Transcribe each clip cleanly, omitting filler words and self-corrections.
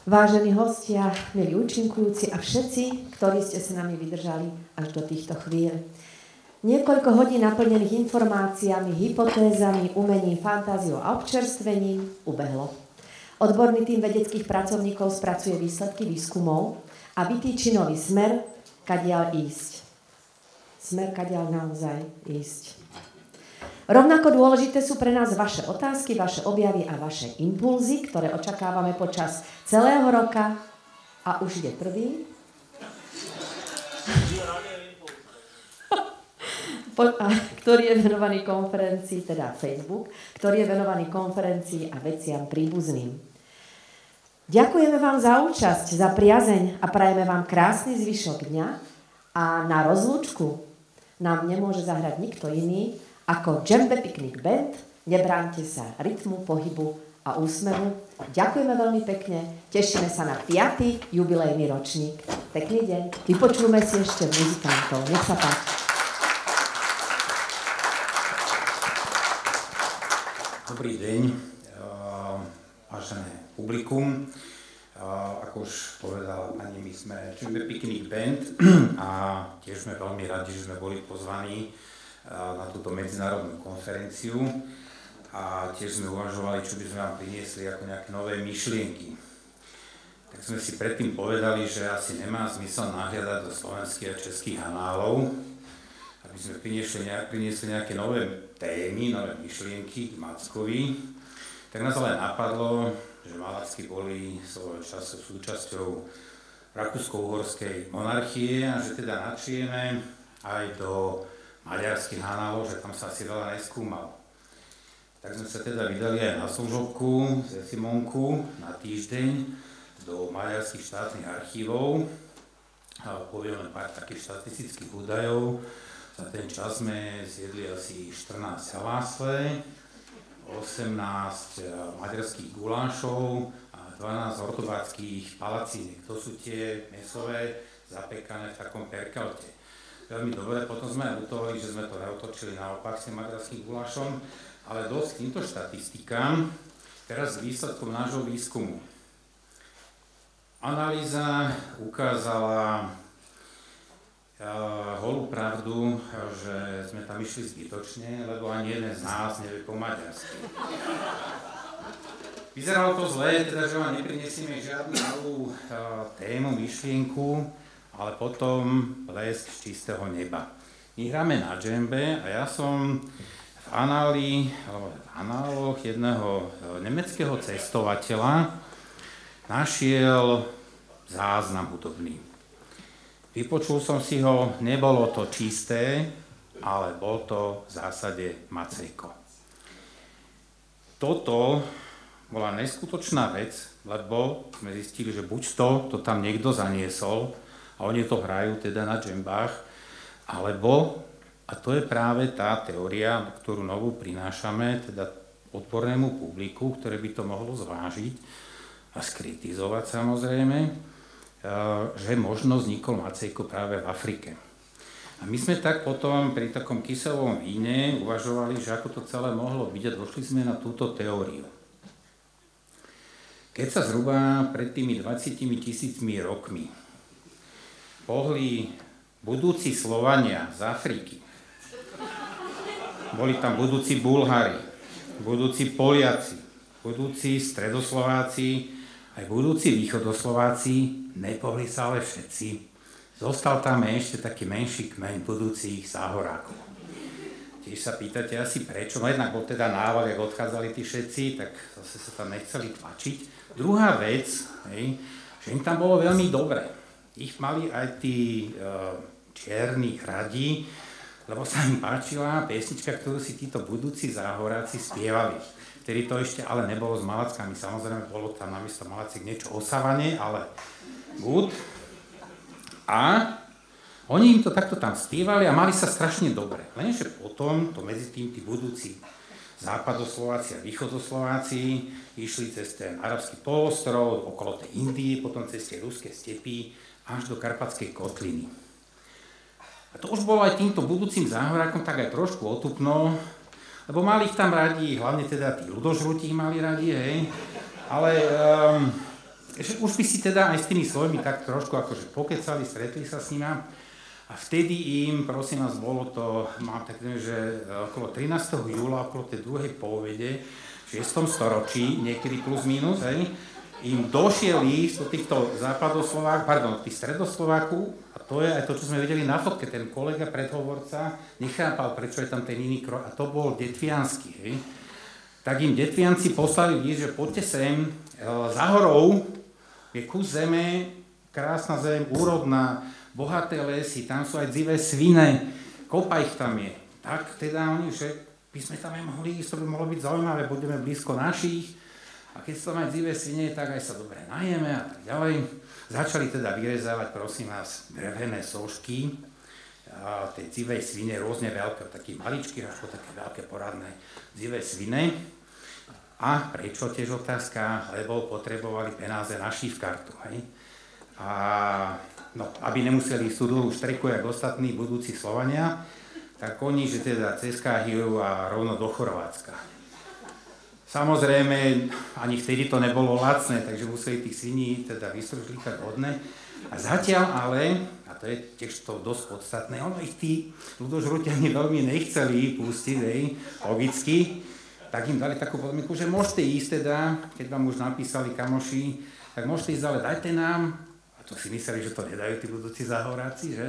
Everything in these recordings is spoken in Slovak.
Vážení hostia, milí účinkujúci a všetci, ktorí ste sa nami vydržali až do týchto chvíľ. Niekoľko hodín naplnených informáciami, hypotézami, umením, fantáziou a občerstvením ubehlo. Odborný tím vedeckých pracovníkov spracuje výsledky výskumov a vytýči nový smer, kadiaľ ísť. Smer, kadiaľ naozaj ísť. Rovnako dôležité sú pre nás vaše otázky, vaše objavy a vaše impulzy, ktoré očakávame počas celého roka. A už ide prvý. Ktorý je venovaný konferencii, teda Facebook, ktorý je venovaný konferencii a veciam príbuzným. Ďakujeme vám za účasť, za priazeň a prajeme vám krásny zvyšok dňa a na rozlúčku nám nemôže zahrať nikto iný ako Džembe Picnic Band. Nebráňte sa rytmu, pohybu a úsmevu. Ďakujeme veľmi pekne, tešíme sa na 5. jubilejný ročník. Pekný deň, vypočujeme si ešte muzikantov. Nech sa páči. Dobrý deň, vážené publikum. Ako už povedala pani, my sme Džembe Picnic Band a tiež sme veľmi radi, že sme boli pozvaní na túto medzinárodnú konferenciu a tiež sme uvažovali, čo by sme vám priniesli ako nejaké nové myšlienky. Tak sme si predtým povedali, že asi nemá zmysel nahliadať do slovenských a českých análov, aby sme priniesli nejaké nové témy, nové myšlienky k Mackovi. Tak nás ale napadlo, že Malacky boli svojho času súčasťou rakúsko-uhorskej monarchie a že teda načrieme aj do maďarských análov, že tam sa asi veľa neskúmal. Tak sme sa teda vydali aj na služobku ze Simonku na týždeň do maďarských štátnych archívov a povieme pár takých štatistických údajov. Za ten čas sme zjedli asi 14 halásle, 18 maďarských gulášov a 12 ortobáckých palacínek. To sú tie mäsové zapekané v takom perkalte. Veľmi dobre, potom sme aj lutovali, že sme to neotočili naopak s tým maďarským gulášom, ale dosť k týmto štatistikám. Teraz s výsledkom nášho výskumu. Analýza ukázala holú pravdu, že sme tam išli zbytočne, lebo ani jeden z nás nevie po maďarsky. Vyzeralo to zle, teda, že vám neprinesieme žiadnu novú tému, myšlienku, ale potom blesk z čistého neba. My hráme na džembe a ja som v análoch jedného nemeckého cestovateľa našiel záznam hudobný. Vypočul som si ho, nebolo to čisté, ale bol to v zásade Macejko. Toto bola neskutočná vec, lebo sme zistili, že buď to tam niekto zaniesol, a oni to hrajú teda na džembách, alebo, a to je práve tá teória, ktorú novú prinášame, teda odbornému publiku, ktoré by to mohlo zvážiť a skritizovať samozrejme, že možno vznikol Macejko práve v Afrike. A my sme tak potom pri takom kyselovom víne uvažovali, že ako to celé mohlo byť a došli sme na túto teóriu. Keď sa zhruba pred tými 20 000 rokmi pohli budúci Slovania z Afriky. Boli tam budúci Bulhári, budúci Poliaci, budúci Stredoslováci, aj budúci Východoslováci, nepohli sa ale všetci. Zostal tam ešte taký menší kmeň budúcich Záhorákov. Tiež sa pýtate asi prečo, no jednak bol teda nával, jak odchádzali tí všetci, tak zase sa tam nechceli tlačiť. Druhá vec, že im tam bolo veľmi dobre. Ich mali aj tí čierni radi, lebo sa im páčila piesnička, ktorú si títo budúci Záhoráci spievali. Vtedy to ešte ale nebolo s Malackami, samozrejme bolo tam namiesto Malaciek niečo osávanie, ale good. A oni im to takto tam spievali a mali sa strašne dobre. Lenže potom to medzi tým tí budúci západoslováci a východoslováci išli cez ten arabský polostrov, okolo tej Indie, potom cez tie ruské stepy, až do Karpatskej kotliny. A to už bolo aj týmto budúcim Záhorákom tak aj trošku otupno, lebo mali ich tam radi, hlavne teda tí ľudožrúti ich mali radi, hej. Ale že už by si teda aj s tými svojimi tak trošku akože pokecali, stretli sa s nimi. A vtedy im, prosím vás, bolo to, mám tak, že okolo 13. júla, okolo tej druhej povede, v 6. storočí, niekedy plus minus, hej, im došiel líst od týchto tých stredoslovákov, a to je aj to, čo sme videli na fotke, ten kolega predhovorca nechápal, prečo je tam ten iný kroj, a to bol detviansky, hej. Tak im detvianci poslali líst, že poďte sem, za horou je kus zeme, krásna zem, úrodná, bohaté lesy, tam sú aj dzivé svine, kopa ich tam je. Tak teda oni, že by sme tam aj mohli ísť, to by mohlo byť zaujímavé, budeme blízko našich. A keď sú tam aj dzivé svine, tak aj sa dobre najeme a tak ďalej. Začali teda vyrezávať, prosím vás, drevené sošky, tej dzivej svine, rôzne veľké, taký maličký, až po také veľké poradné dzivé svine. A prečo tiež otázka, lebo potrebovali peniaze na šífkartu, hej. A no, aby nemuseli ísť tú dlhú štreku, jak ostatní budúci Slovania, tak oni, že teda cez Káhiru a rovno do Chorvátska. Samozrejme, ani vtedy to nebolo lacné, takže museli tých sviní teda vystružlíkať hodne. A zatiaľ ale, a to je tiež to dosť podstatné, ono ich tí ľudožrutiani veľmi nechceli pustiť, logicky, tak im dali takú podmienku, že môžete ísť teda, keď vám už napísali kamoši, tak môžete ísť, ale dajte nám. To si mysleli, že to nedajú tí budúci záhoráci, že?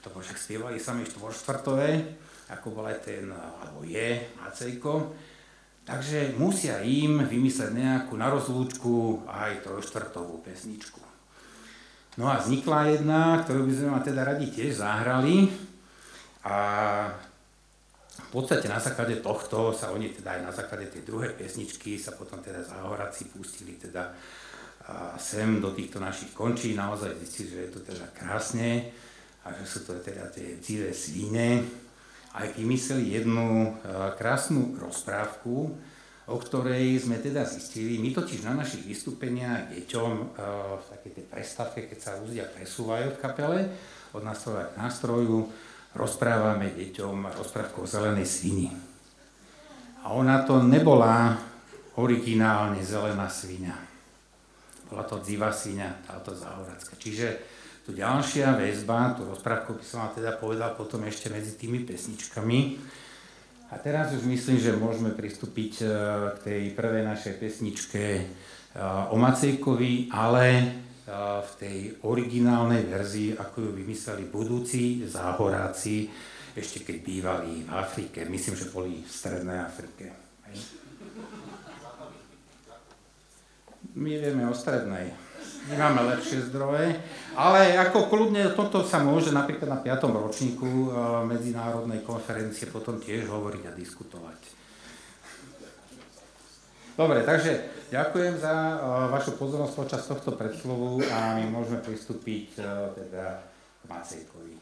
To však spievali sami štvorštvrtové, ako bol aj ten, alebo je, Macejko. Takže musia im vymysleť nejakú na rozlúčku aj trojštvrtovú pesničku. No a vznikla jedna, ktorú by sme vám teda radi tiež zahrali. A v podstate na základe tohto sa oni teda aj na základe tej druhej pesničky sa potom teda záhoráci pustili teda a sem do týchto našich končí, naozaj zistili, že je to teda krásne a že sú to teda tie dzivé svine. Aj vymysleli jednu krásnu rozprávku, o ktorej sme teda zistili. My totiž na našich vystúpeniach deťom v takej tej prestávke, keď sa ľudia presúvajú v kapele od nástroja k nástroju, rozprávame deťom rozprávku o zelenej svini. A ona to nebola originálne zelená sviňa. Bola to dzivá sviňa, táto záhorácka. Čiže tu ďalšia väzba, tú rozprávku by som vám teda povedal potom ešte medzi tými pesničkami. A teraz už myslím, že môžeme pristúpiť k tej prvej našej pesničke o Macejkovi, ale v tej originálnej verzii, ako ju vymysleli budúci záhoráci, ešte keď bývali v Afrike. Myslím, že boli v Strednej Afrike. My vieme o Strednej, my máme lepšie zdroje, ale ako kľudne toto sa môže napríklad na 5. ročníku medzinárodnej konferencie potom tiež hovoriť a diskutovať. Dobre, takže ďakujem za vašu pozornosť počas tohto predslovu a my môžeme pristúpiť teda k Macejkovi.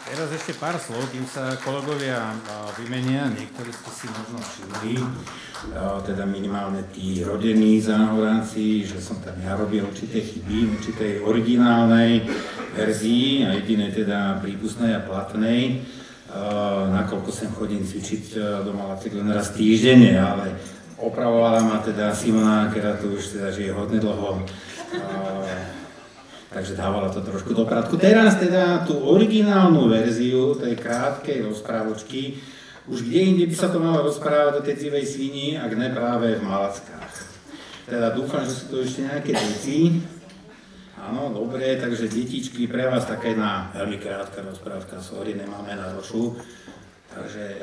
Teraz ešte pár slov, kým sa kolegovia vymenia. Niektorí ste si možno všimli, teda minimálne tí rodení záhoranci, že som tam ja robil určité chyby, určitej originálnej verzii a jedinej teda prípustnej a platnej. Nakoľko sem chodím cvičiť do Malaciek len raz týždenne, ale opravovala ma teda Simona, ktorá tu už teda žije hodne dlho. Takže dávala to trošku do pratku. Teraz teda tú originálnu verziu tej krátkej rozprávočky, už kde inde by sa to malo rozprávať o tej dzivej svini, ak ne práve v Malackách. Teda dúfam, že sú to ešte nejaké deti. Áno, dobre, takže detičky, pre vás taká jedna veľmi krátka rozprávka, sorry, nemáme na rošu. Takže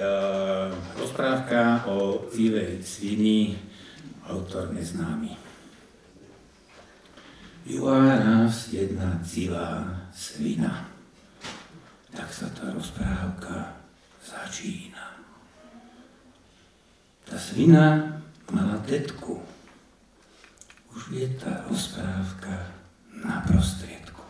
rozprávka o dzivej svini, autor neznámy. Byla raz jedna dzivá svina. Tak sa tá rozprávka začína. Tá svina mala tetku. Už je tá rozprávka na prostriedku.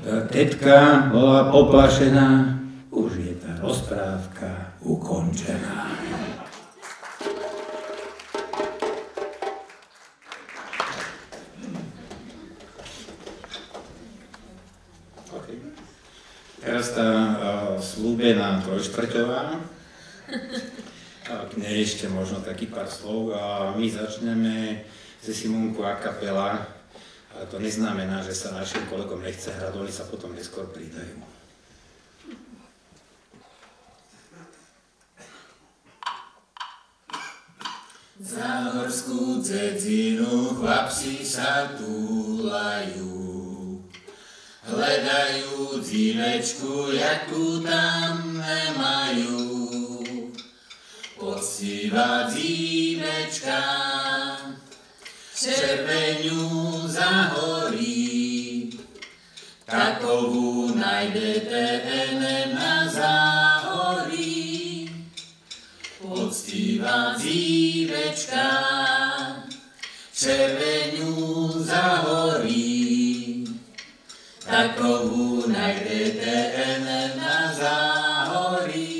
Tá tetka bola poplašená, už je tá rozprávka ukončená. Teraz tá slúbená trojštvrťová, k nej ešte možno taký pár slov. My začneme ze Simonku a kapela, ale to neznamená, že sa našim kolegom nechce hrať, oni sa potom neskôr pridajú. Za horskú cedzinu chlapci sa túlajú, hledajú dzivečku, jakú tam nemajú. Poctivá dzivečka červeňu zahorí, takovú nájdete na záhorí. Poctivá dzivečka červeňu zahorí, takovú nájdete na záhorí.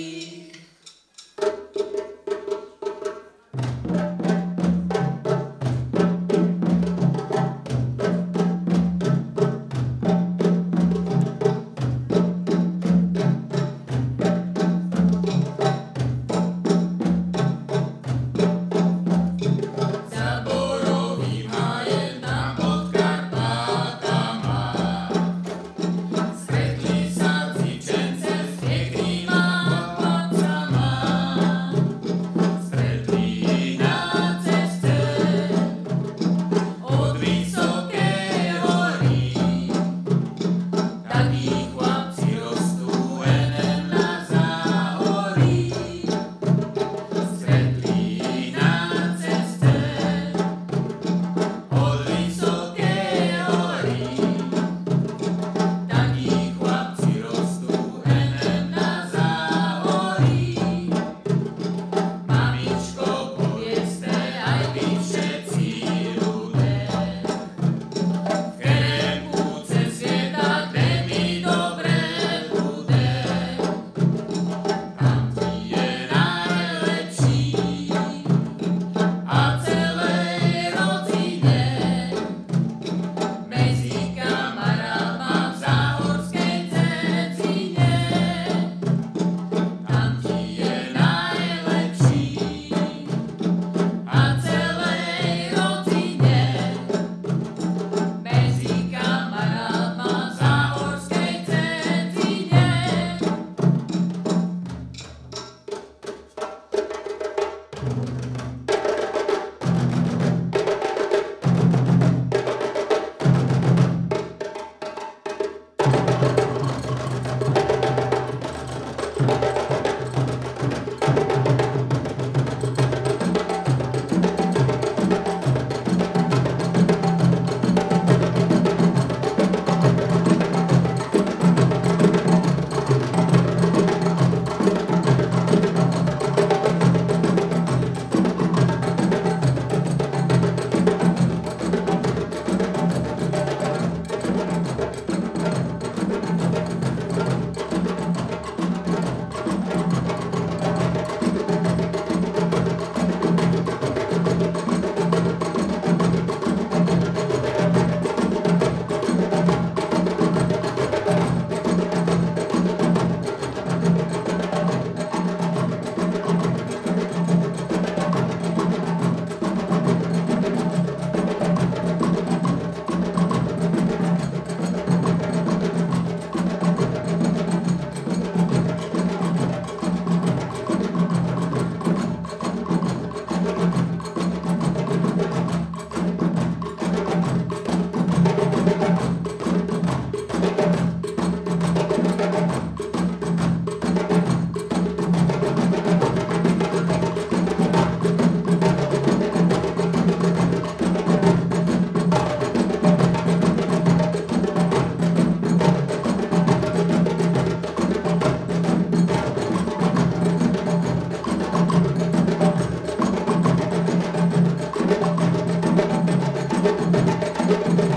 Amen.